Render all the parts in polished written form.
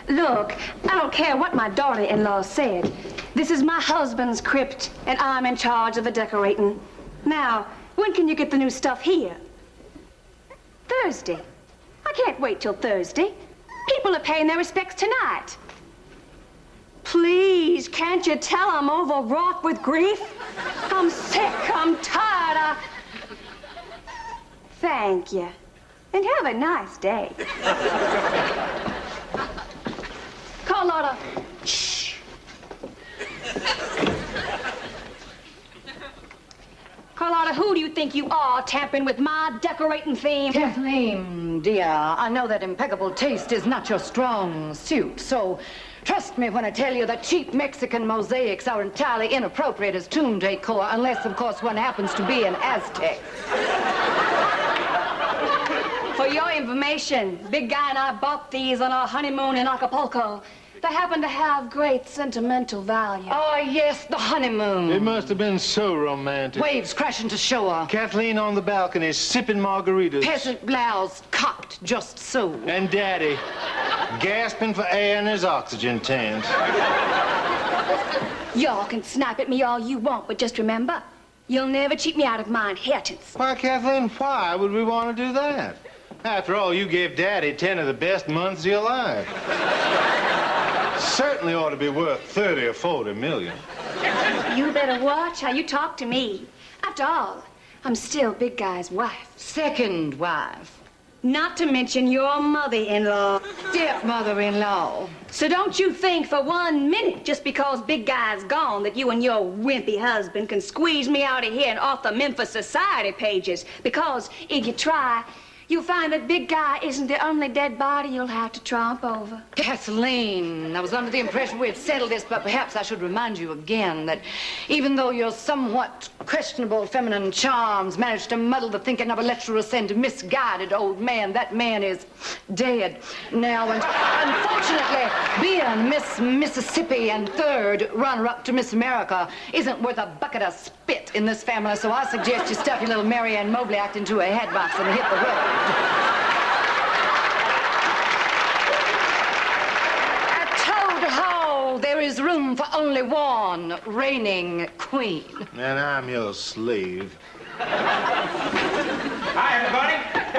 Look, I don't care what my daughter-in-law said. This is my husband's crypt, and I'm in charge of the decorating. Now, when can you get the new stuff here? Thursday. I can't wait till Thursday. People are paying their respects tonight. Please, can't you tell I'm overwrought with grief? I'm sick, I'm tired, Thank you. And have a nice day. Carlotta. Shh. Carlotta, who do you think you are tampering with my decorating theme? Kathleen, dear, I know that impeccable taste is not your strong suit, so trust me when I tell you that cheap Mexican mosaics are entirely inappropriate as tomb decor, unless, of course, one happens to be an Aztec. For your information, Big Guy and I bought these on our honeymoon in Acapulco. They happen to have great sentimental value. Oh, yes, the honeymoon. It must have been so romantic. Waves crashing to shore. Kathleen on the balcony sipping margaritas. Peasant blouse cocked just so. And Daddy gasping for air in his oxygen tent. Y'all can snipe at me all you want, but just remember, you'll never cheat me out of my inheritance. Why, Kathleen, why would we want to do that? After all, you gave Daddy 10 of the best months of your life. Certainly ought to be worth 30 or 40 million. You better watch how you talk to me. After all, I'm still Big Guy's wife. Second wife. Not to mention your mother-in-law. Stepmother-in-law. So don't you think for 1 minute, just because Big Guy's gone, that you and your wimpy husband can squeeze me out of here and off the Memphis Society pages. Because if you try, you'll find that Big Guy isn't the only dead body you'll have to tromp over. Kathleen, I was under the impression we had settled this, but perhaps I should remind you again that even though your somewhat questionable feminine charms managed to muddle the thinking of a lecherous and misguided old man, that man is dead now. And unfortunately, being Miss Mississippi and third runner-up to Miss America isn't worth a bucket of spit in this family, so I suggest you stuff your little Mary Ann Mobley act into a hat box and hit the road. At Toad Hall, there is room for only one reigning queen. And I'm your slave. Hi,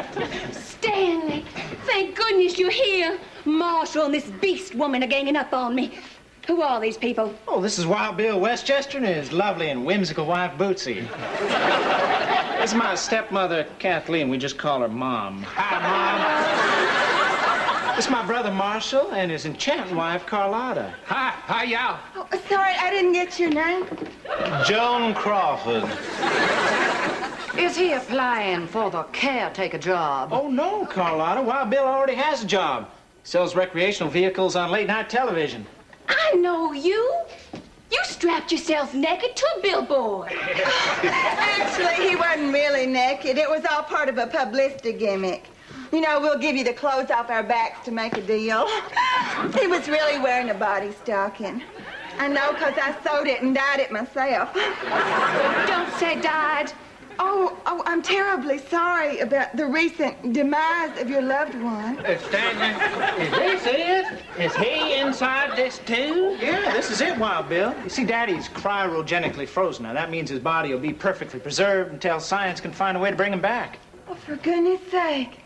everybody. Stanley, thank goodness you're here. Marshall and this beast woman are ganging up on me. Who are these people? Oh, this is Wild Bill Westchester and his lovely and whimsical wife, Bootsy. This is my stepmother, Kathleen. We just call her Mom. Hi, Mom. This is my brother, Marshall, and his enchanting wife, Carlotta. Hi, y'all. Oh, sorry, I didn't get your name. Joan Crawford. Is he applying for the caretaker job? Oh, no, Carlotta. Wild Bill already has a job. Sells recreational vehicles on late-night television. I know you. You strapped yourself naked to a billboard. Actually, he wasn't really naked. It was all part of a publicity gimmick. You know, we'll give you the clothes off our backs to make a deal. He was really wearing a body stocking. I know, because I sewed it and dyed it myself. Don't say died. Oh, I'm terribly sorry about the recent demise of your loved one. Stanley, is this it? Is he inside this too? Yeah, this is it, Wild Bill. You see, Daddy's cryogenically frozen. Now, that means his body will be perfectly preserved until science can find a way to bring him back. Oh, for goodness sake.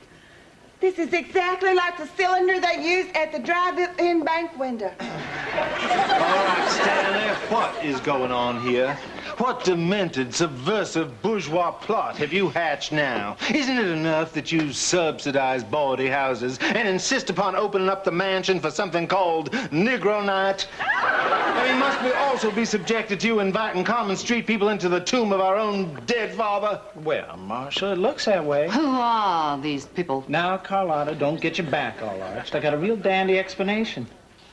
This is exactly like the cylinder they used at the drive-in bank window. All right, Stanley, what is going on here? What demented, subversive bourgeois plot have you hatched now? Isn't it enough that you subsidize bawdy houses and insist upon opening up the mansion for something called Negro Night? I mean, must we also be subjected to you inviting common street people into the tomb of our own dead father? Well, Marshall, it looks that way. Who are these people? Now, Carlotta, don't get your back all arched. I got a real dandy explanation.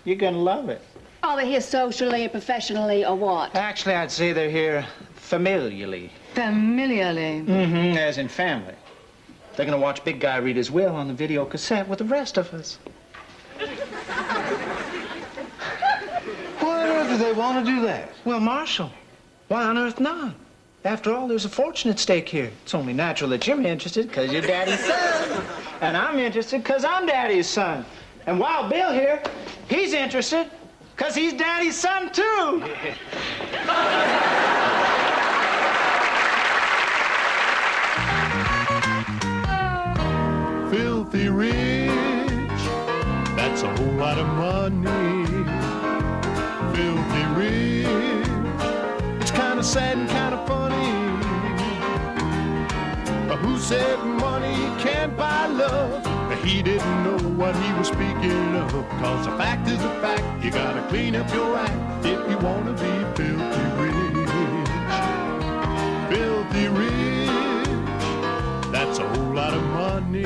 You're gonna love it. Are they here socially and professionally or what? Actually, I'd say they're here familiarly. Familiarly. Mm-hmm, as in family. They're gonna watch Big Guy read his will on the video cassette with the rest of us. Why on earth do they want to do that? Well, Marshall, why on earth not? After all, there's a fortune at stake here. It's only natural that you're interested because you're Daddy's son. And I'm interested because I'm Daddy's son. And Wild Bill here, he's interested, because he's Daddy's son, too. Filthy rich, that's a whole lot of money. Filthy rich, it's kind of sad and kind of funny. Who said money can't buy love? He didn't know what he was speaking of. Cause a fact is a fact, you gotta clean up your act if you wanna be filthy rich. Filthy rich, that's a whole lot of money.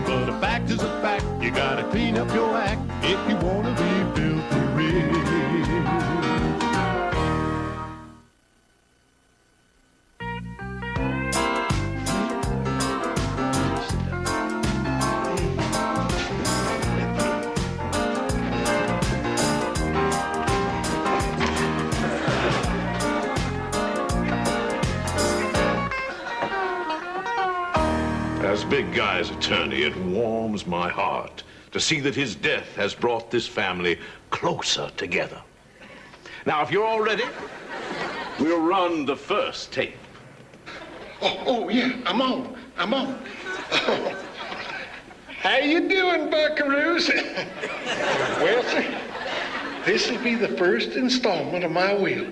But a fact is a fact, you gotta clean up your act if you wanna be filthy rich. As Big Guy's attorney, it warms my heart to see that his death has brought this family closer together. Now, if you're all ready, we'll run the first tape. Oh, yeah, I'm on. How you doing, buckaroos? Well, sir, this will be the first installment of my will,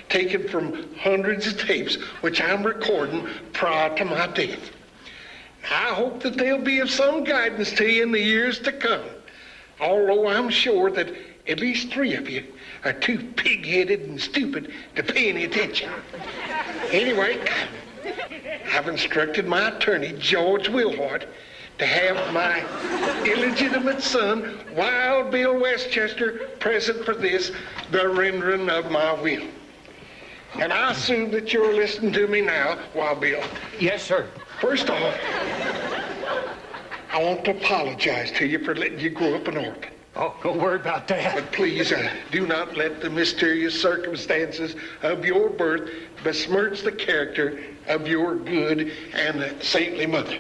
taken from hundreds of tapes which I'm recording prior to my death. I hope that they'll be of some guidance to you in the years to come, although I'm sure that at least 3 of you are too pig-headed and stupid to pay any attention. Anyway, I've instructed my attorney, George Wilhart, to have my illegitimate son, Wild Bill Westchester, present for this, the rendering of my will. And I assume that you're listening to me now, Wild Bill. Yes, sir. First off, I want to apologize to you for letting you grow up an orphan. Oh, don't worry about that. But please, do not let the mysterious circumstances of your birth besmirch the character of your good and saintly mother.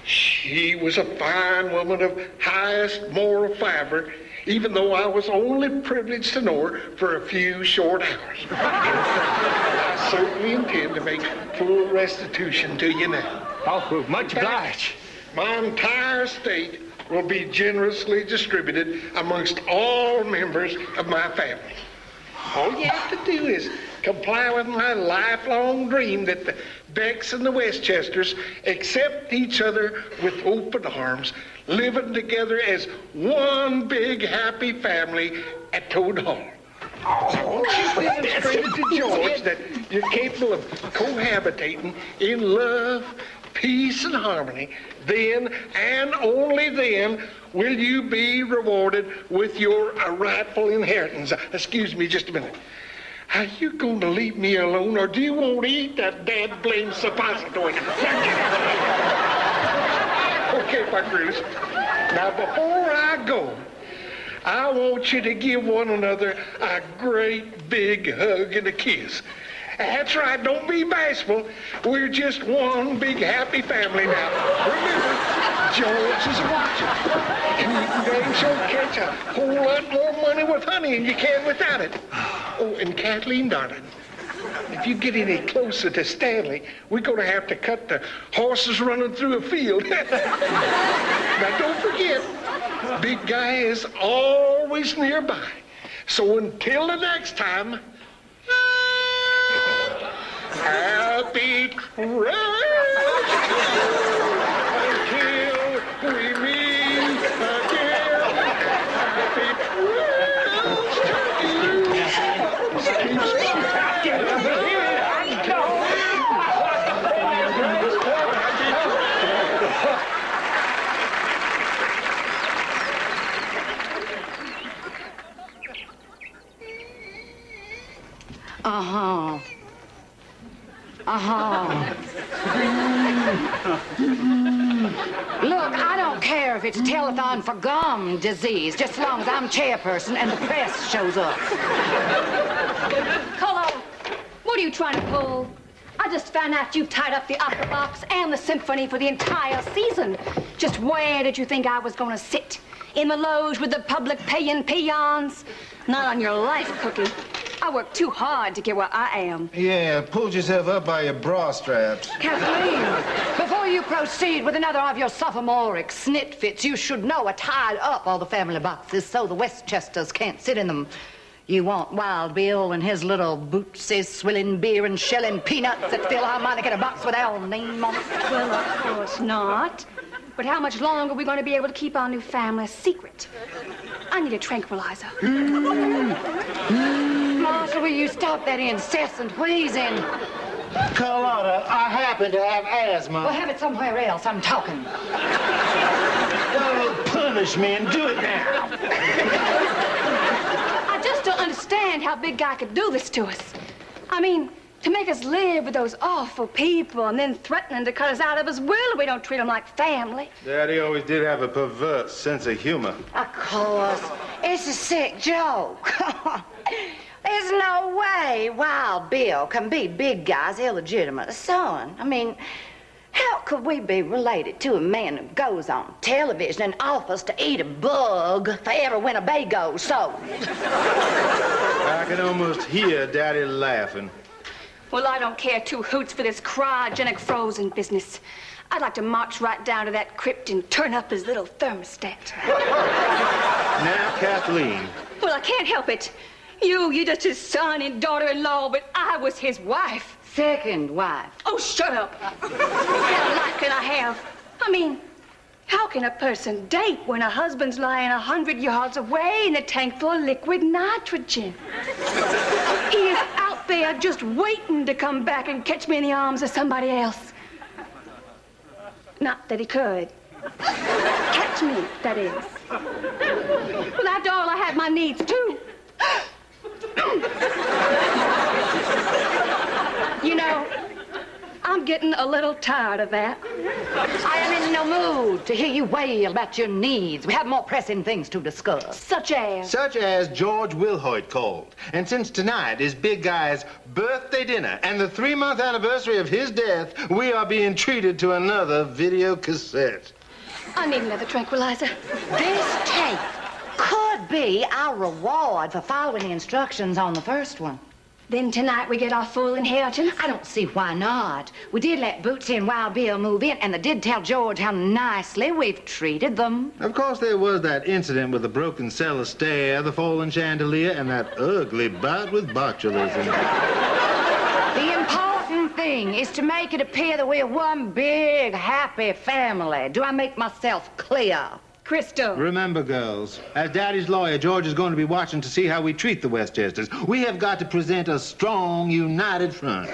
She was a fine woman of highest moral fiber, even though I was only privileged to know her for a few short hours. I certainly intend to make full restitution to you now. Oh, much obliged. My entire estate will be generously distributed amongst all members of my family. All you have to do is comply with my lifelong dream that the Becks and the Westchesters accept each other with open arms, living together as one big happy family at Toad Hall. Once you've demonstrated to George that you're capable of cohabitating in love, peace, and harmony, then and only then will you be rewarded with your rightful inheritance. Excuse me just a minute. Are you going to leave me alone, or do you want to eat that dad-blamed suppository? Okay, buckaroos. Now, before I go, I want you to give one another a great big hug and a kiss. That's right, don't be bashful. We're just one big happy family now. Remember, George is watching. And you can dang sure catch a whole lot more money with honey than you can without it. Oh, and Kathleen, darling, if you get any closer to Stanley, we're going to have to cut the horses running through a field. Now, don't forget, Big Guy is always nearby. So until the next time, happy Christmas until we meet again. Happy Christmas to you. Look, I don't care if it's telethon for gum disease, just as long as I'm chairperson and the press shows up. Hello. What are you trying to pull? I just found out you tied up the opera box and the symphony for the entire season. Just where did you think I was going to sit? In the loge with the public paying peons? Not on your life, Cookie. I worked too hard to get where I am. Yeah, pulled yourself up by your bra straps. Kathleen, before you proceed with another of your sophomoric snit fits, you should know I tied up all the family boxes so the Westchesters can't sit in them. You want Wild Bill and his little bootses swilling beer and shelling peanuts at Philharmonic in a box with our name on it? Well, of course not. But how much longer are we going to be able to keep our new family a secret? I need a tranquilizer. Marshall, will you stop that incessant wheezing? Carlotta, I happen to have asthma. Well, have it somewhere else. I'm talking. Well, punish me and do it now. I just don't understand how Big Guy could do this to us. I mean, to make us live with those awful people and then threatening to cut us out of his will if we don't treat them like family. Daddy always did have a perverse sense of humor. Of course. It's a sick joke. There's no way Wild Bill can be Big Guy's illegitimate son. I mean, how could we be related to a man who goes on television and offers to eat a bug for every Winnebago sold? I can almost hear Daddy laughing. Well, I don't care two hoots for this cryogenic frozen business. I'd like to march right down to that crypt and turn up his little thermostat. Now, Kathleen. Well, I can't help it. You're just his son and daughter-in-law, but I was his wife. Second wife. Oh, shut up. What kind of life can I have? I mean, how can a person date when a husband's lying 100 yards away in a tank full of liquid nitrogen? He is out there just waiting to come back and catch me in the arms of somebody else. Not that he could. Catch me, that is. Well, after all, I have my needs, too. You know, I'm getting a little tired of that. I am in no mood to hear you wail about your needs. We have more pressing things to discuss. Such as? Such as George Wilhoit called. And since tonight is Big Guy's birthday dinner and the 3-month anniversary of his death, we are being treated to another video cassette. I need another tranquilizer. This tape could be our reward for following the instructions on the first one. Then tonight we get our full inheritance? I don't see why not. We did let Bootsy and Wild Bill move in, and they did tell George how nicely we've treated them. Of course, there was that incident with the broken cellar stair, the fallen chandelier, and that ugly bout with botulism. The important thing is to make it appear that we're one big, happy family. Do I make myself clear? Crystal. Remember, girls, as Daddy's lawyer, George is going to be watching to see how we treat the Westchesters. We have got to present a strong, united front.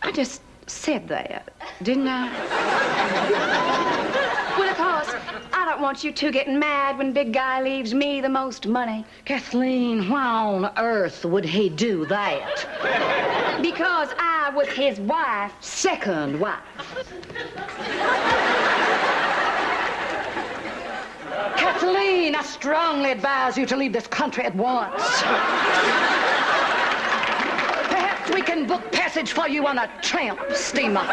I just said that, didn't I? Well, of course, I don't want you two getting mad when Big Guy leaves me the most money. Kathleen, why on earth would he do that? Because I was his wife. Second wife. Kathleen, I strongly advise you to leave this country at once. Perhaps we can book passage for you on a tramp steamer.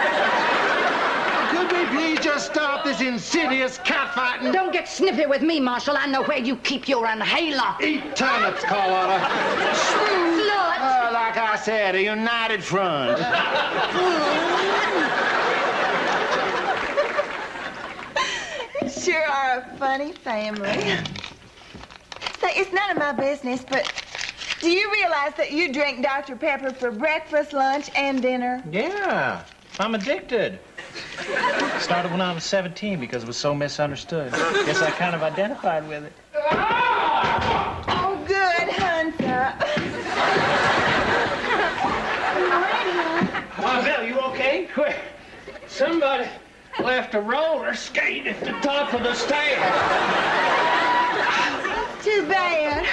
Could we please just stop this insidious catfighting? Don't get snippy with me, Marshal. I know where you keep your inhaler. Eat turnips, Carlotta. Slut! Oh, like I said, a united front. Sure are a funny family. Say, it's none of my business, but do you realize that you drink Dr. Pepper for breakfast, lunch, and dinner? Yeah, I'm addicted. Started when I was 17 because it was so misunderstood. Guess I kind of identified with it. Oh, good, Hunter. Bill, you okay? Somebody left a roller skate at the top of the stairs. Too bad.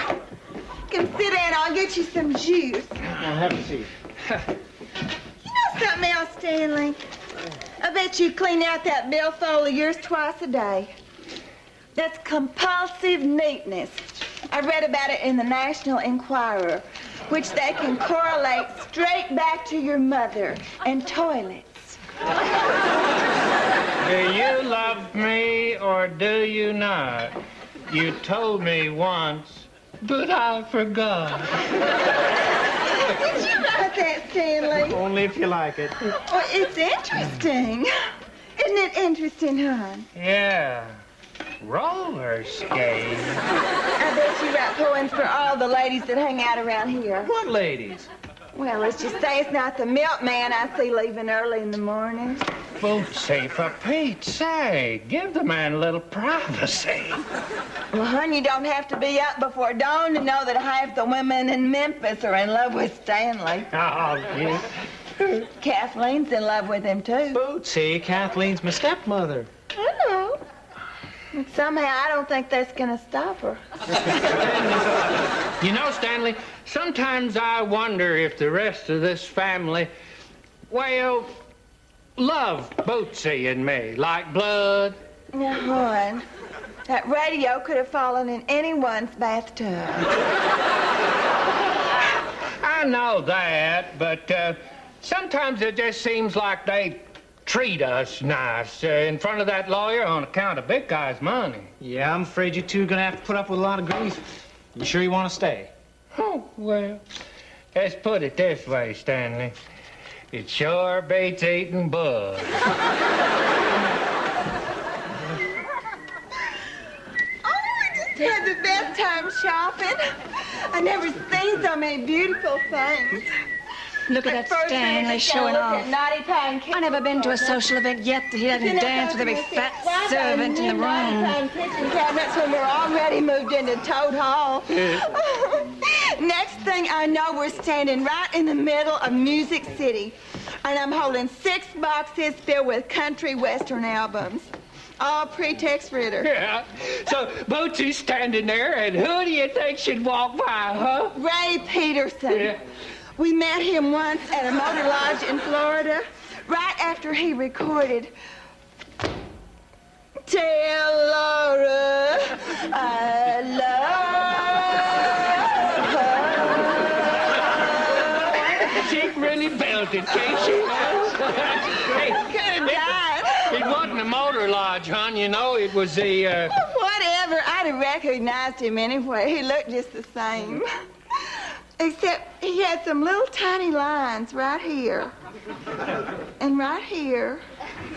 Come sit down, I'll get you some juice. I'll have a seat. You know something else, Stanley? I bet you clean out that billfold of yours twice a day. That's compulsive neatness. I read about it in the National Enquirer, which they can correlate straight back to your mother and toilets. Do you love me or do you not? You told me once, but I forgot. Did you write that, Stanley? Only if you like it. Well, it's interesting. Isn't it interesting, hon? Yeah. Roller skating. I bet you write poems for all the ladies that hang out around here. What ladies? Well, let's just say it's not the milkman I see leaving early in the morning. Bootsy, for Pete's sake, give the man a little privacy. Well, hon, you don't have to be up before dawn to know that half the women in Memphis are in love with Stanley. Oh, yeah. Kathleen's in love with him, too. Bootsy, Kathleen's my stepmother. I know. But somehow I don't think that's going to stop her. You know, Stanley, sometimes I wonder if the rest of this family, well, love Bootsy and me like blood. Now, hon, that radio could have fallen in anyone's bathtub. I know that, but sometimes it just seems like they treat us nice in front of that lawyer on account of Big Guy's money. Yeah, I'm afraid you two are gonna have to put up with a lot of grief. You sure you want to stay? Oh, well, let's put it this way, Stanley. It sure beats eating bud. Oh, I just had the best time shopping. I never seen so many beautiful things. Look at that Stanley showing off. Naughty Pine Kitchen. I've never been to a social event yet that he doesn't dance with every fat servant in the room. Naughty Pine kitchen cabinets when we're already moved into Toad Hall. Next thing I know, we're standing right in the middle of Music City. And I'm holding 6 boxes filled with country western albums. All pretext Ritter. Yeah. So Bootsy's standing there, and who do you think should walk by, huh? Ray Peterson. Yeah. We met him once at a motor lodge in Florida, right after he recorded Tell Laura I love her. She really belted, can't she? Hey, Good God. it wasn't a motor lodge, hon, you know. It was the, Whatever, I'd have recognized him anyway. He looked just the same. Except he had some little tiny lines right here. And right here.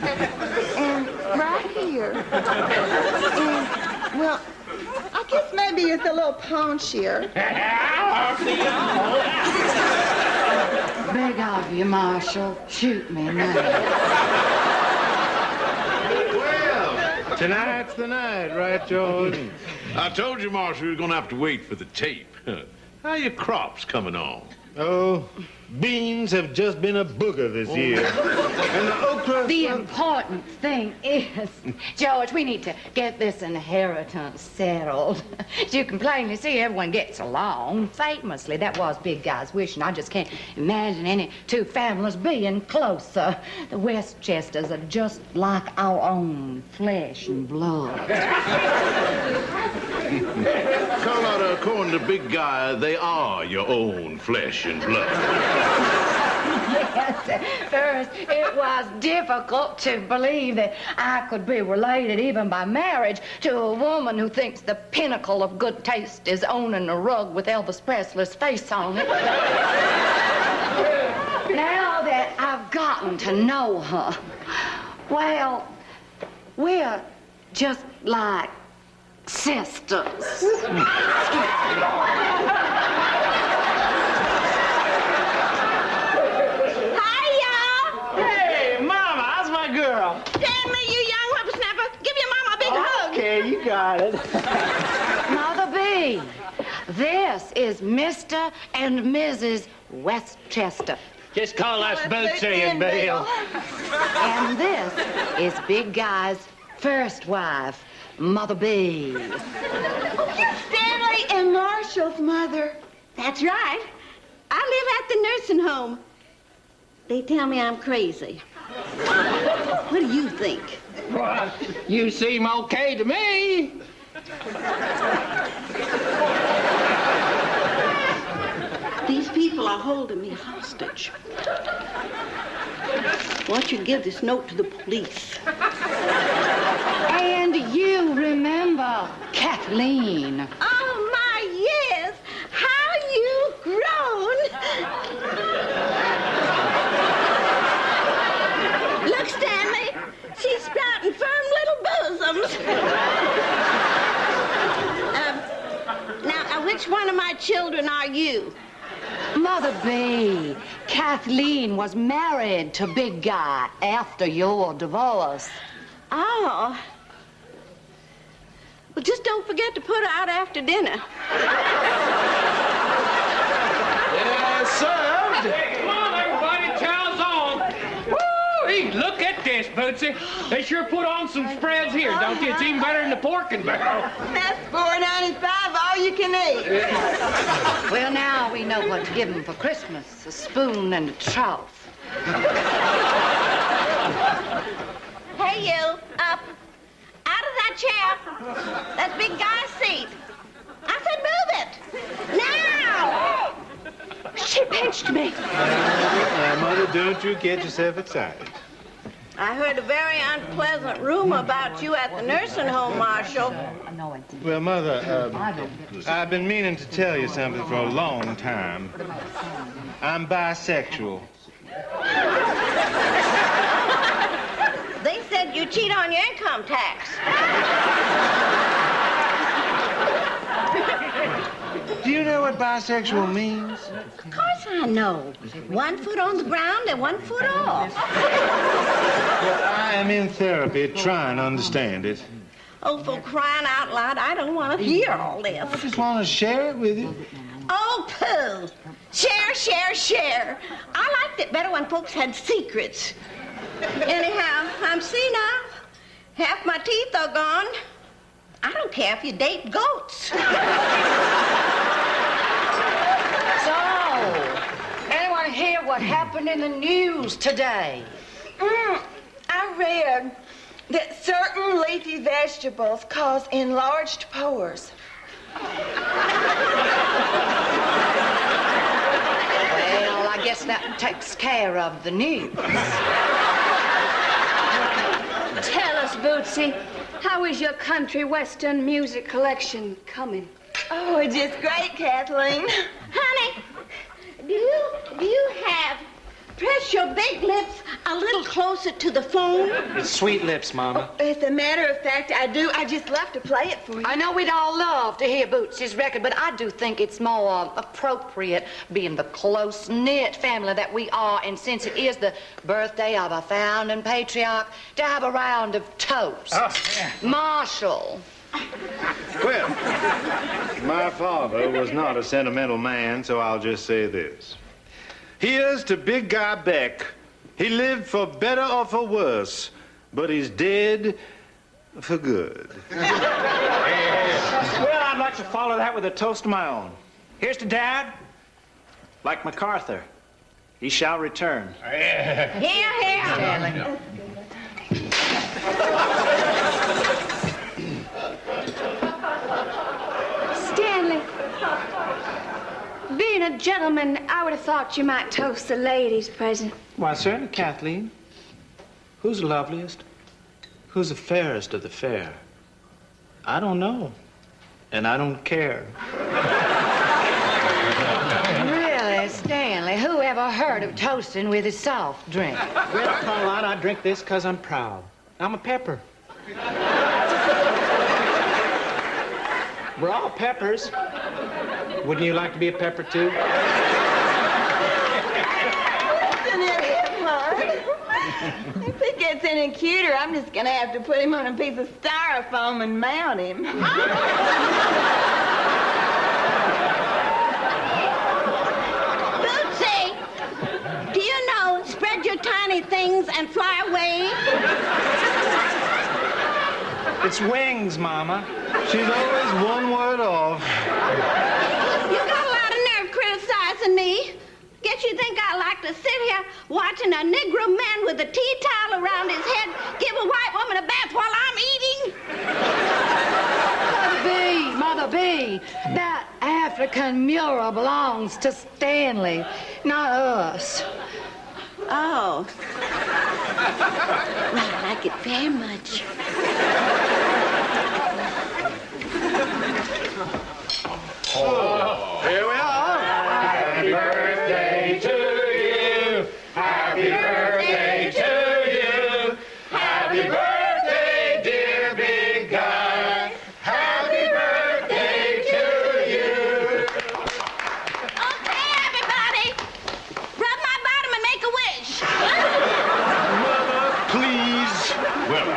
And right here. And, well, I guess maybe it's a little paunchier. Beg of you, Marshal, shoot me now. Well, tonight's the night, right, George? I told you, Marshal, you were going to have to wait for the tape. How are your crops coming on? Oh, beans have just been a booger this year. And the okra... The important thing is, George, we need to get this inheritance settled. As you can plainly see, everyone gets along famously. That was Big Guy's wish, and I just can't imagine any two families being closer. The Westchesters are just like our own flesh and blood. Carlotta, according to Big Guy, they are your own flesh and blood. Yes, first it was difficult to believe that I could be related even by marriage to a woman who thinks the pinnacle of good taste is owning a rug with Elvis Presley's face on it. Now that I've gotten to know her, well, we're just like sisters. You got it. Mother B, this is Mr. and Mrs. Westchester. Just call us Bootsy and Bill. And this is Big Guy's first wife, Mother B. Stanley and Marshall's mother. That's right. I live at the nursing home. They tell me I'm crazy. What do you think? Well, you seem okay to me. people are holding me hostage. I want you to give this note to the police. And you remember Kathleen. Oh, my, yes. How you've grown. Look, Stanley. She's sprouting firm little bosoms. Now, which one of my children are you? Mother B, Kathleen was married to Big Guy after your divorce. Oh. Well, just don't forget to put her out after dinner. Served. Hey, come on, everybody, chow's on. Woo! Look at this, Bootsy. They sure put on some spreads here, don't you? It's even better than the pork and barrel. That's $4.95, all you can eat. Well, now we know what to give him for Christmas, a spoon and a trough. Hey, you, up. Out of that chair. That big guy's seat. I said move it. Now! She pinched me. Now, Mother, don't you get yourself excited. I heard a very unpleasant rumor about you at the nursing home, Marshal. Well, Mother, I've been meaning to tell you something for a long time. I'm bisexual. They said you cheat on your income tax. Do you know what bisexual means? Of course I know. 1 foot on the ground and 1 foot off. Well, I am in therapy trying to understand it. Oh, for crying out loud, I don't want to hear all this. I just want to share it with you. Oh, pooh. Share, share, share. I liked it better when folks had secrets. Anyhow, I'm senile. Half my teeth are gone. I don't care if you date goats. So, anyone hear what happened in the news today? I read that certain leafy vegetables cause enlarged pores. Well, I guess that takes care of the news. Tell us, Bootsy, how is your country western music collection coming? Oh, it's just great, Kathleen. Honey, do you have... Press your big lips a little closer to the phone. It's Sweet Lips, Mama. As a matter of fact, I do. I just left to play it for you. I know we'd all love to hear Bootsy's record, but I do think it's more appropriate, being the close-knit family that we are, and since it is the birthday of a founding patriarch, to have a round of toasts. Oh, yeah. Marshall. Well, my father was not a sentimental man, so I'll just say this. Here's to Big Guy Beck. He lived for better or for worse, but he's dead for good. Well, I'd like to follow that with a toast of my own. Here's to Dad. Like MacArthur, he shall return. Here, here. Stanley, being a gentleman, I would have thought you might toast the ladies present. Why, certainly, Kathleen. Who's the loveliest? Who's the fairest of the fair? I don't know, and I don't care. Really, Stanley, who ever heard of toasting with a soft drink? Well, Carlotta, I drink this because I'm proud. I'm a pepper. We're all peppers. Wouldn't you like to be a pepper, too? Isn't it, Bud? If he gets any cuter, I'm just gonna have to put him on a piece of styrofoam and mount him. Bootsy, do you know, spread your tiny things and fly away? It's wings, Mama. She's always one word off. You got a lot of nerve criticizing me. Guess you think I like to sit here watching a Negro man with a tea towel around his head give a white woman a bath while I'm eating? Mother B, that African mural belongs to Stanley, not us. Oh. Well, I like it very much. Here we are. Happy birthday to you. Happy birthday to you. Happy birthday, dear big guy. Happy birthday to you. Okay, everybody. Rub my bottom and make a wish. Mother, please. Well,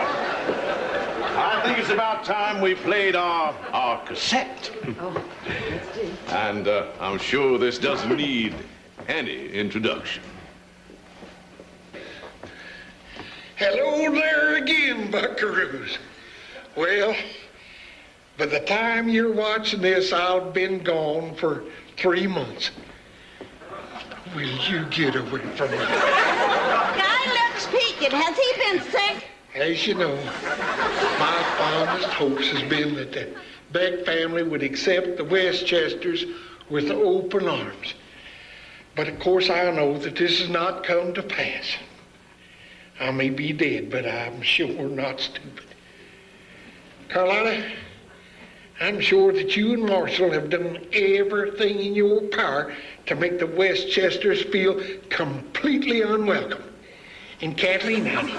I think it's about time we played our cassette. And I'm sure this doesn't need any introduction. Hello there again, buckaroos. Well, by the time you're watching this, I've been gone for 3 months. Will you get away from me? Guy looks peaked. Has he been sick? As you know, my fondest hopes has been that the Beck family would accept the Westchesters with open arms. But of course I know that this has not come to pass. I may be dead, but I'm sure not stupid. Carlotta, I'm sure that you and Marshall have done everything in your power to make the Westchesters feel completely unwelcome. And Kathleen, honey,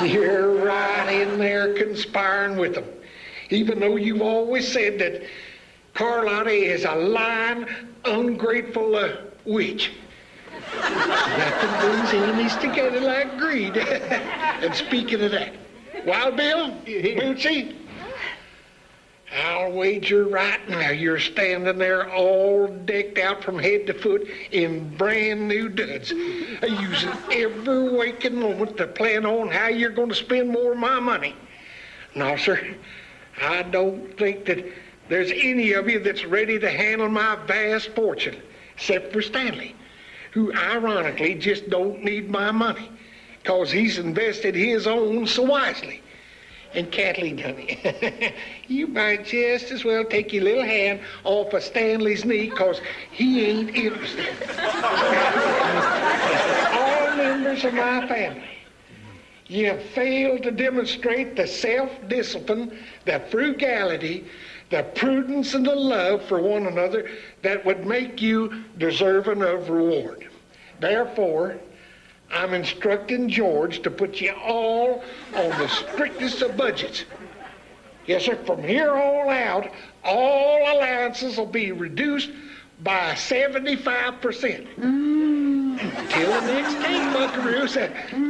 you're right in there conspiring with them. Even though you've always said that Carlotta is a lying, ungrateful witch. Nothing brings enemies together like greed. And speaking of that, Wild Bill, Bootsy, I'll wager right now you're standing there all decked out from head to foot in brand new duds, using every waking moment to plan on how you're going to spend more of my money. No, sir, I don't think that there's any of you that's ready to handle my vast fortune, except for Stanley, who ironically just don't need my money, because he's invested his own so wisely. And Kathleen, honey, you might just as well take your little hand off of Stanley's knee, because he ain't interested. All members of my family, you have failed to demonstrate the self-discipline, the frugality, the prudence, and the love for one another that would make you deserving of reward. Therefore, I'm instructing George to put you all on the strictest of budgets. Yes, sir, from here on out, all allowances will be reduced by 75%. Until the next day, buckaroos,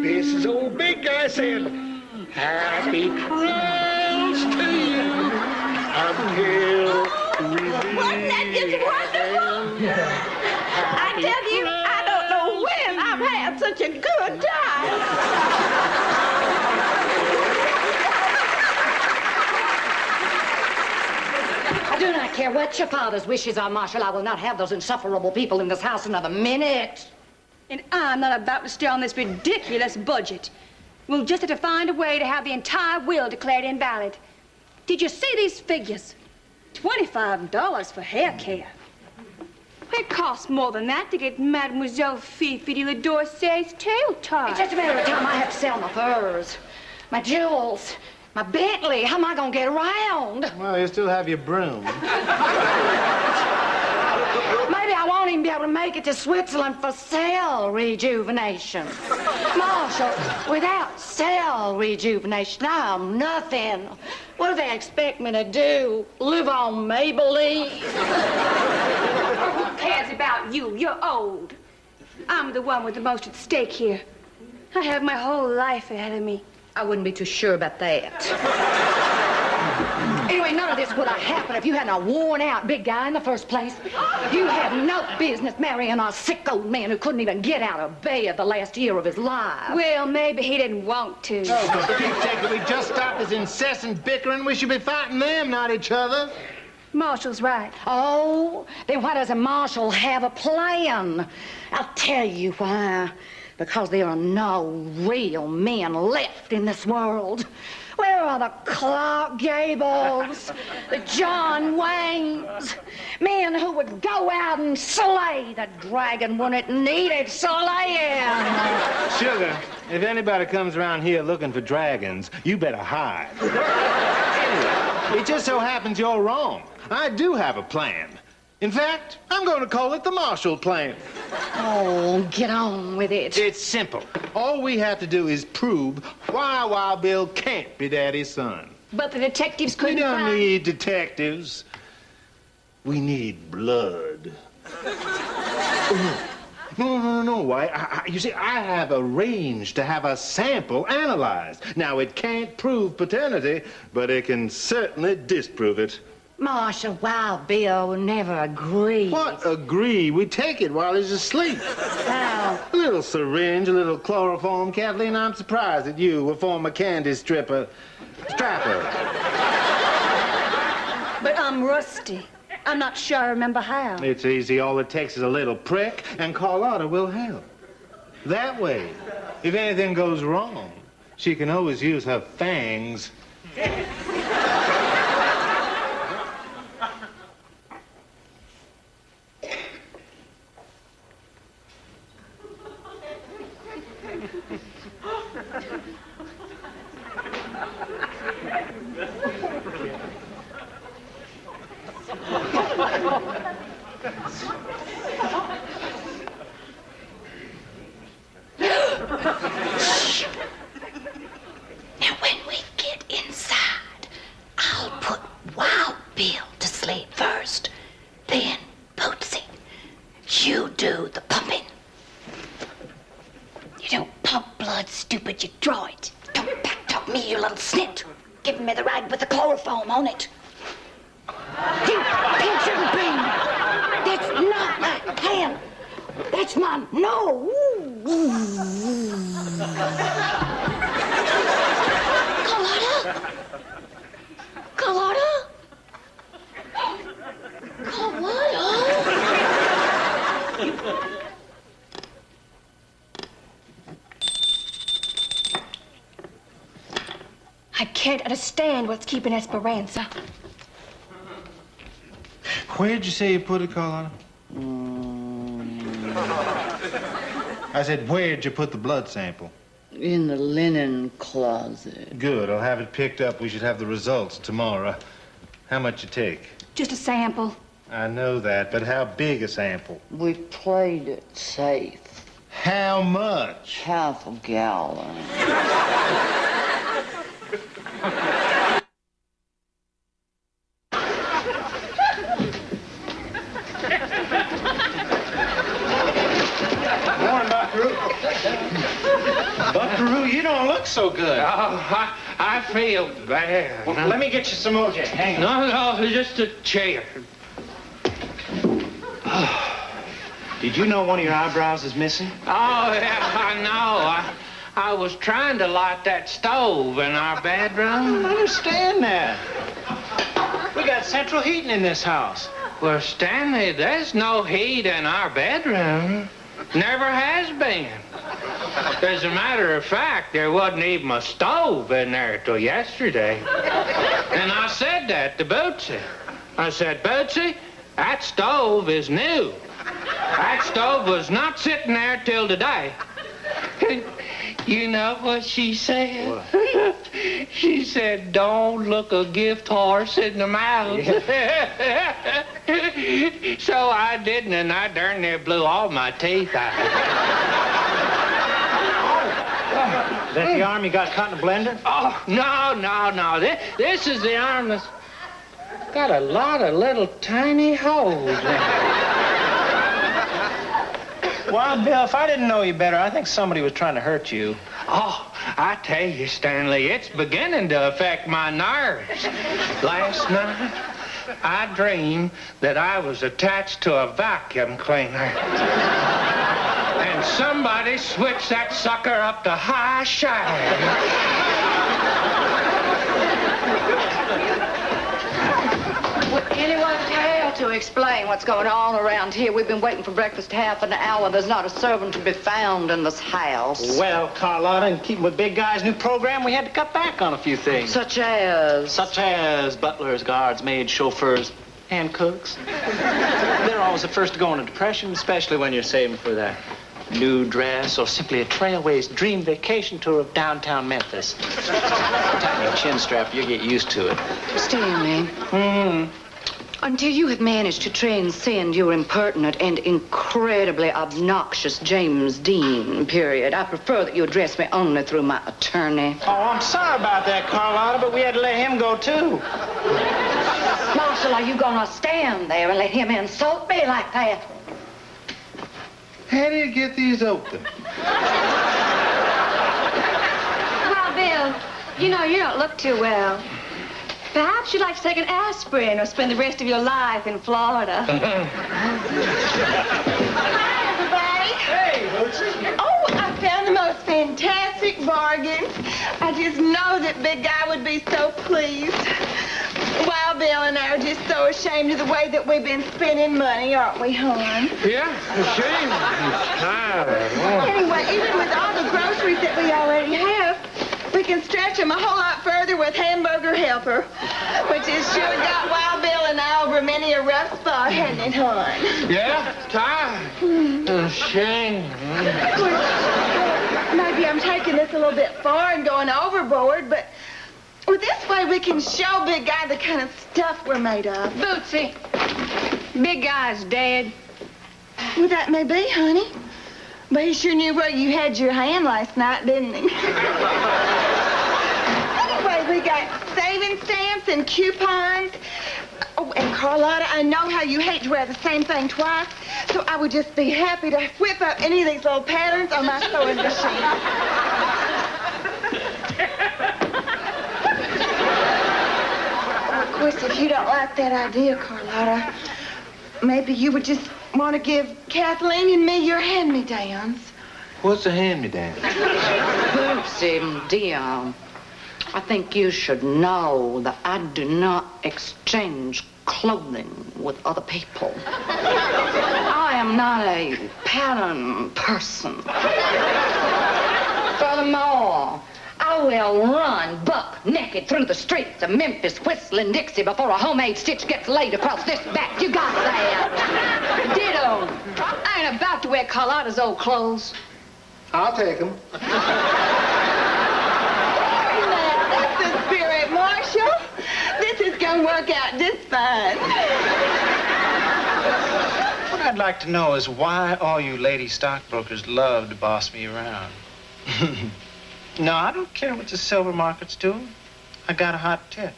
this is old big guy saying, Happy Christmas to you. Until we Wasn't that just wonderful? I tell you, I don't know when I've had such a good time. I do not care what your father's wishes are, Marshal. I will not have those insufferable people in this house another minute. And I'm not about to stay on this ridiculous budget. We'll just have to find a way to have the entire will declared invalid. Did you see these figures? $25 for hair care. It costs more than that to get Mademoiselle Fifi de la Dorsey's tail tied. It's just a matter of time I have to sell my furs, my jewels, my Bentley. How am I going to get around? Well, you still have your broom. Maybe I won't even be able to make it to Switzerland for cell rejuvenation. Marshal, without cell rejuvenation, I'm nothing. What do they expect me to do? Live on Maybelline? Who cares about you? You're old. I'm the one with the most at stake here. I have my whole life ahead of me. I wouldn't be too sure about that. Anyway, none of this would have happened if you hadn't a worn-out big guy in the first place. You had no business marrying a sick old man who couldn't even get out of bed the last year of his life. Well, maybe he didn't want to. Oh, for Pete's sake, if we just stop this incessant bickering, we should be fighting them, not each other. Marshall's right. Oh, then why doesn't Marshall have a plan? I'll tell you why. Because there are no real men left in this world. Where are the Clark Gables, the John Waynes, men who would go out and slay the dragon when it needed slaying? Sugar, if anybody comes around here looking for dragons, you better hide. Anyway, it just so happens you're wrong. I do have a plan. In fact, I'm going to call it the Marshall Plan. Oh, get on with it. It's simple. All we have to do is prove why Wild Bill can't be Daddy's son. But the detectives couldn't We don't find... need detectives. We need blood. No. You see, I have arranged to have a sample analyzed. Now, it can't prove paternity, but it can certainly disprove it. Marshal, Wild Bill will never agree. What agree? We take it while he's asleep. How? A little syringe, a little chloroform. Kathleen, I'm surprised that you, a former candy strapper. But I'm rusty. I'm not sure I remember how. It's easy. All it takes is a little prick, and Carlotta will help. That way, if anything goes wrong, she can always use her fangs. Now, when we get inside, I'll put Wild Bill to sleep first. Then, Bootsy, you do the pumping. You don't pump blood, stupid. You draw it. Don't backtalk me, you little snit. Give me the rag with the chloroform on it. You pinch and bean. That's not my hand. That's my nose. Carlotta? I can't understand what's keeping Esperanza. Where'd you say you put it, Carlotta? I said, where'd you put the blood sample? In the linen closet. Good. I'll have it picked up. We should have the results tomorrow. How much you take? Just a sample. I know that, but how big a sample? We played it safe. How much? Half a gallon. Buckaroo, you don't look so good. Oh, I feel bad. Well, let me get you some OJ. Hang on. No, just a chair. Did you know one of your eyebrows is missing? Oh, yeah, I know. I was trying to light that stove in our I bedroom. don't understand that. We got central heating in this house. Well, Stanley, there's no heat in our bedroom. Never has been. As a matter of fact, there wasn't even a stove in there till yesterday. And I said that to Bootsy. I said, Bootsy, that stove is new. That stove was not sitting there till today. You know what she said? What? She said, don't look a gift horse in the mouth. Yeah. So I didn't, and I darn near blew all my teeth out. Is that the arm you got caught in a blender? Oh, no. This is the arm that's got a lot of little tiny holes in it. Well, Bill, if I didn't know you better, I think somebody was trying to hurt you. Oh, I tell you, Stanley, it's beginning to affect my nerves. Last night, I dreamed that I was attached to a vacuum cleaner. And somebody switched that sucker up to high shine. Would anyone tell to explain what's going on around here. We've been waiting for breakfast half an hour. There's not a servant to be found in this house. Well, Carlotta, in keeping with Big Guy's new program, we had to cut back on a few things. Such as? Such as butlers, guards, maids, chauffeurs, and cooks. They're always the first to go into depression, especially when you're saving for that new dress or simply a Trailways dream vacation tour of downtown Memphis. Tighten your chin strap, you'll get used to it. Stanley. Until you have managed to transcend your impertinent and incredibly obnoxious James Dean period, I prefer that you address me only through my attorney. Oh, I'm sorry about that, Carlotta, but we had to let him go, too. Marshal, are you gonna stand there and let him insult me like that? How do you get these open? Well, Bill, you know, you don't look too well. Perhaps you'd like to take an aspirin or spend the rest of your life in Florida. Hi, everybody. Hey, Bootsy. Oh, I found the most fantastic bargain. I just know that Big Guy would be so pleased. Wild Bill and I are just so ashamed of the way that we've been spending money, aren't we, hon? Yeah, ashamed. Anyway, even with all the groceries that we already have, we can stretch them a whole lot further with Hamburger Helper, which has sure got Wild Bill and I over many a rough spot, hasn't it, hon? Yeah, tired. Ashamed. Maybe I'm taking this a little bit far and going overboard, but well, this way we can show Big Guy the kind of stuff we're made of. Bootsy, Big Guy's dead. Well, that may be, honey. But he sure knew where you had your hand last night, didn't he? Anyway, we got saving stamps and coupons. Oh, and Carlotta, I know how you hate to wear the same thing twice, so I would just be happy to whip up any of these little patterns on my sewing machine. Of course, if you don't like that idea, Carlotta, maybe you would just want to give Kathleen and me your hand-me-downs. What's a hand-me-down? Bootsy, dear, I think you should know that I do not exchange clothing with other people. I am not a pattern person. Furthermore, I will run buck naked through the streets of Memphis whistling Dixie before a homemade stitch gets laid across this back. You got that? Ditto. I ain't about to wear Carlotta's old clothes. I'll take them. That's the spirit, Marshal. This is going to work out just fine. What I'd like to know is why all you lady stockbrokers love to boss me around. No, I don't care what the silver market's doing. I got a hot tip.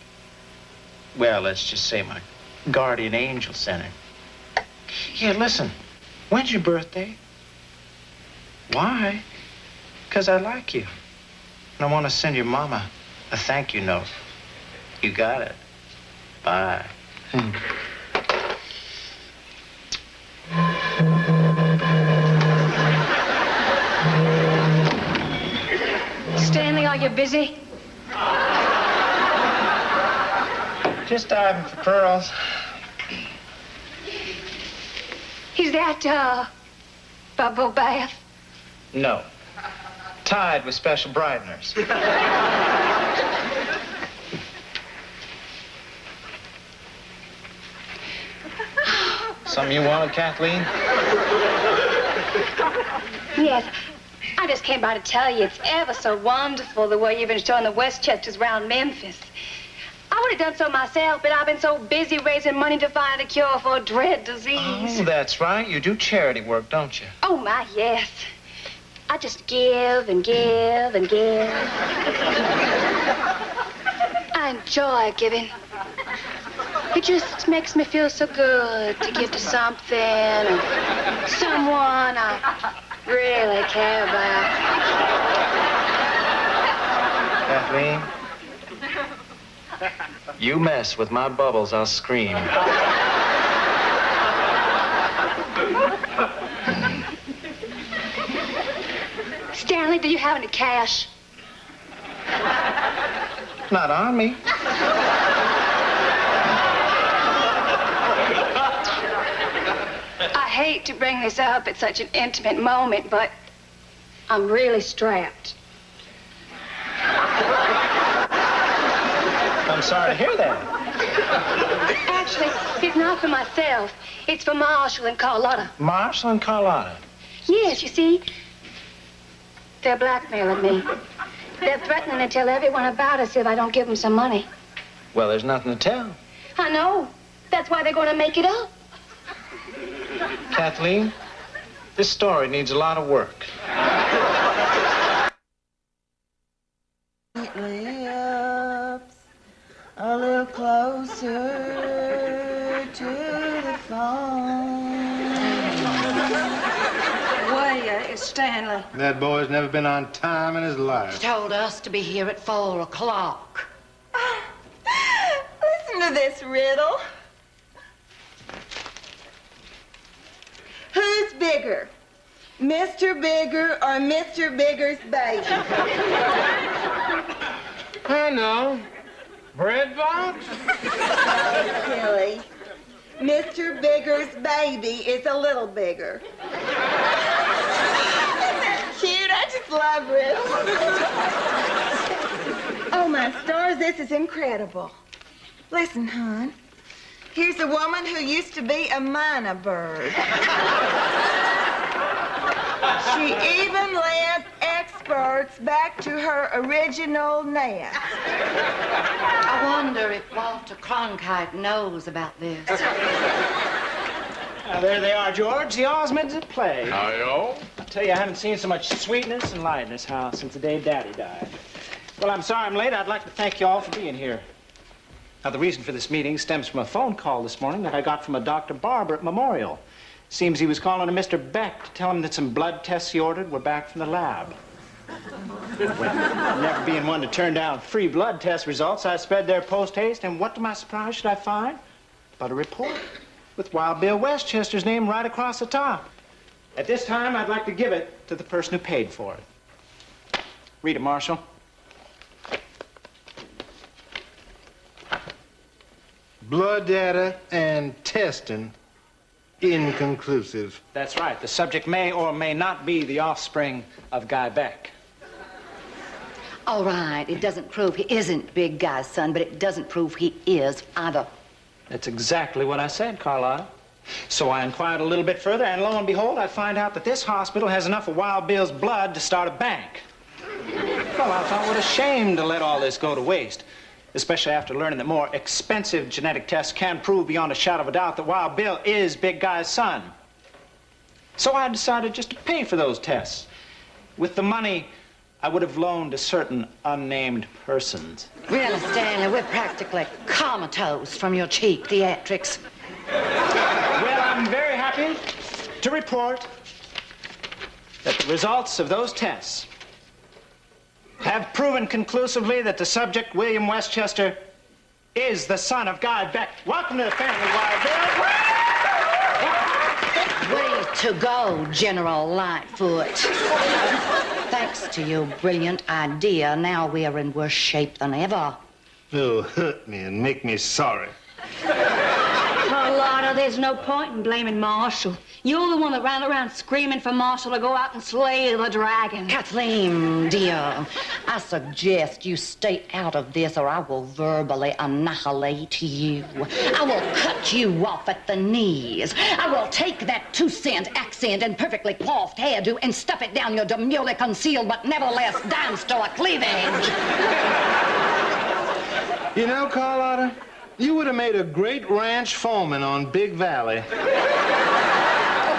Well, let's just say my guardian angel sent it. Here, listen. When's your birthday? Why? Because I like you. And I want to send your mama a thank you note. You got it. Bye. Stanley, are you busy? Just diving for pearls. Is that, bubble bath? No. Tide with special brighteners. Something you wanted, Kathleen? Yes. I just came by to tell you it's ever so wonderful the way you've been showing the Westchesters around Memphis. I would have done so myself, but I've been so busy raising money to find a cure for a dread disease. Oh, that's right. You do charity work, don't you? Oh, my, yes. I just give and give and give. I enjoy giving. It just makes me feel so good to give to something or someone I really care about. Kathleen? You mess with my bubbles, I'll scream. Stanley, do you have any cash? Not on me. I hate to bring this up at such an intimate moment, but I'm really strapped. I'm sorry to hear that. Actually, it's not for myself. It's for Marshall and Carlotta. Marshall and Carlotta? Yes, you see, they're blackmailing me. They're threatening to tell everyone about us if I don't give them some money. Well, there's nothing to tell. I know. That's why they're going to make it up. Kathleen, this story needs a lot of work. Lips a little closer to the phone. Where is Stanley? That boy's never been on time in his life. Told us to be here at 4 o'clock. Listen to this riddle. Who's bigger, Mr. Bigger or Mr. Bigger's baby? I know. Bread box? Silly. Mr. Bigger's baby is a little bigger. Isn't that cute? I just love riddles. Oh, my stars, this is incredible. Listen, hon. Here's a woman who used to be a minor bird. She even led experts back to her original nest. I wonder if Walter Cronkite knows about this. There they are, George. The Osmonds at play. Hi-yo. I tell you, I haven't seen so much sweetness and light in this house since the day Daddy died. Well, I'm sorry I'm late. I'd like to thank you all for being here. Now, the reason for this meeting stems from a phone call this morning that I got from a Dr. Barber at Memorial. Seems he was calling to Mr. Beck to tell him that some blood tests he ordered were back from the lab. Well, never being one to turn down free blood test results, I sped there post-haste, and what to my surprise should I find? But a report with Wild Bill Westchester's name right across the top. At this time, I'd like to give it to the person who paid for it. Read it, Marshall. Blood data and testing inconclusive. That's right. The subject may or may not be the offspring of Guy Beck. All right, it doesn't prove he isn't Big Guy's son, but it doesn't prove he is either. That's exactly what I said, Carlotta. So I inquired a little bit further, and lo and behold, I find out that this hospital has enough of Wild Bill's blood to start a bank. Well, I thought, what a shame to let all this go to waste, especially after learning that more expensive genetic tests can prove beyond a shadow of a doubt that Wild Bill is Big Guy's son. So I decided just to pay for those tests. With the money I would have loaned to certain unnamed persons. Really, Stanley, we're practically comatose from your cheap theatrics. Well, I'm very happy to report that the results of those tests have proven conclusively that the subject, William Westchester, is the son of Guy Beck. Welcome to the family, Wild Bill. Way to go, General Lightfoot. Thanks to your brilliant idea, now we're in worse shape than ever. Oh, hurt me and make me sorry. Carlotta, there's no point in blaming Marshall. You're the one that ran around screaming for Marshall to go out and slay the dragon. Kathleen, dear, I suggest you stay out of this or I will verbally annihilate you. I will cut you off at the knees. I will take that 2-cent accent and perfectly coiffed hairdo and stuff it down your demurely concealed but nevertheless dime store cleavage. You know, Carlotta, you would have made a great ranch foreman on Big Valley.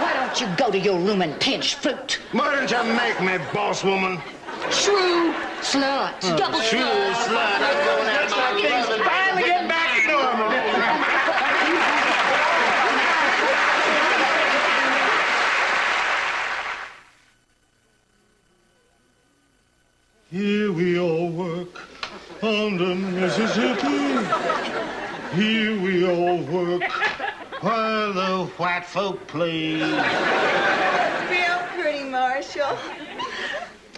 Why don't you go to your room and pinch fruit? Why don't you make me boss woman? Shrew, slut, double True slut. I'm going out my Things finally getting back to normal. Here we all work on the Mississippi. Here we all work while the white folk play. Real pretty, Marshall.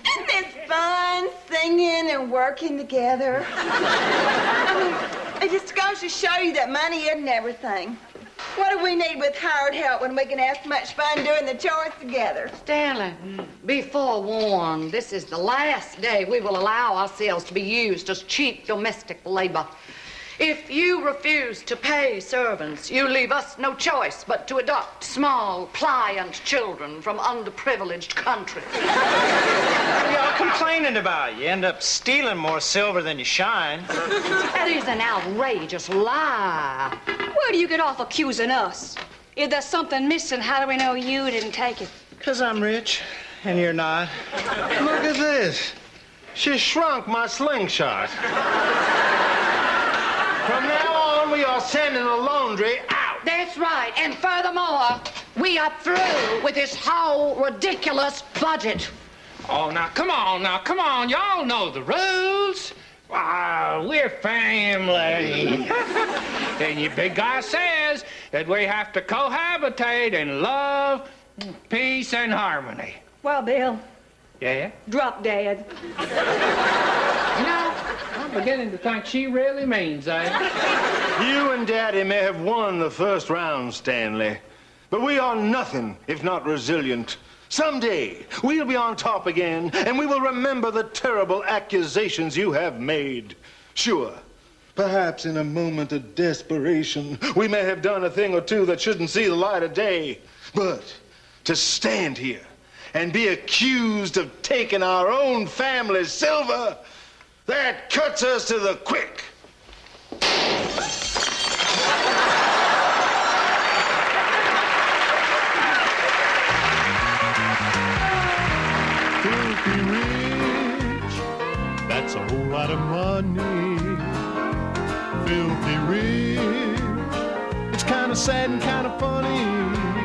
Isn't this fun, singing and working together? I mean, it just goes to show you that money isn't everything. What do we need with hired help when we can have so much fun doing the chores together? Stanley, be forewarned. This is the last day we will allow ourselves to be used as cheap domestic labor. If you refuse to pay servants, you leave us no choice but to adopt small, pliant children from underprivileged countries. What are y'all complaining about? You end up stealing more silver than you shine. That is an outrageous lie. Where do you get off accusing us? If there's something missing, how do we know you didn't take it? 'Cause I'm rich, and you're not. Look at this. She shrunk my slingshot. From now on, we are sending the laundry out. That's right. And furthermore, we are through with this whole ridiculous budget. Oh, now, come on. Y'all know the rules. We're family. And your big guy says that we have to cohabitate in love, peace, and harmony. Well, Bill, Yeah? drop dead. You know, I'm beginning to think she really means that. You and Daddy may have won the first round, Stanley, but we are nothing if not resilient. Someday, we'll be on top again, and we will remember the terrible accusations you have made. Sure, perhaps in a moment of desperation, we may have done a thing or two that shouldn't see the light of day. But to stand here and be accused of taking our own family's silver, that cuts us to the quick. Filthy rich, that's a whole lot of money. Filthy rich, it's kind of sad and kind of funny.